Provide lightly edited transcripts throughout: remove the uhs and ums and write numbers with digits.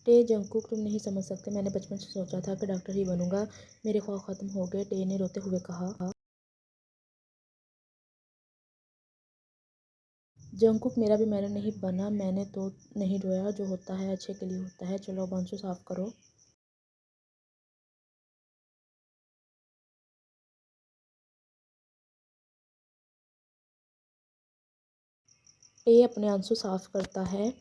टे जंगकुक, तुम नहीं समझ सकते, मैंने बचपन से सोचा था कि डॉक्टर ही बनूंगा। मेरे ख्वाब खत्म हो गए, टे ने रोते हुए कहा। जंगकुक, मेरा भी मैंने नहीं बना, मैंने तो नहीं रोया, जो होता है अच्छे के लिए होता है। चलो अब आंसू साफ करो। टे अपने आंसू साफ करता है।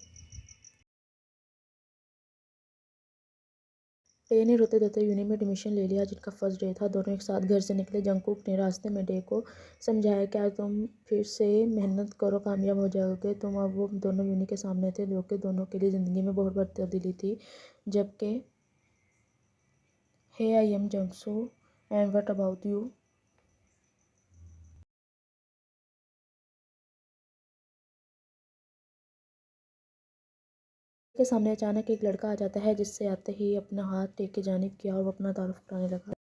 टे ने रोते धोते यूनि में एडमिशन ले लिया, जिनका फर्स्ट डे था। दोनों एक साथ घर से निकले। जंगकुक ने रास्ते में डे को समझाया, क्या तुम फिर से मेहनत करो, कामयाब हो जाओगे तुम। अब वो दोनों यूनि के सामने थे, जो कि दोनों के लिए ज़िंदगी में बहुत बड़ी तब्दीली थी। जबकि hey I am Jungsoo and what about you के सामने अचानक एक लड़का आ जाता है, जिससे आते ही अपना हाथ टेक के जानिब किया और वो अपना तारुफ कराने लगा।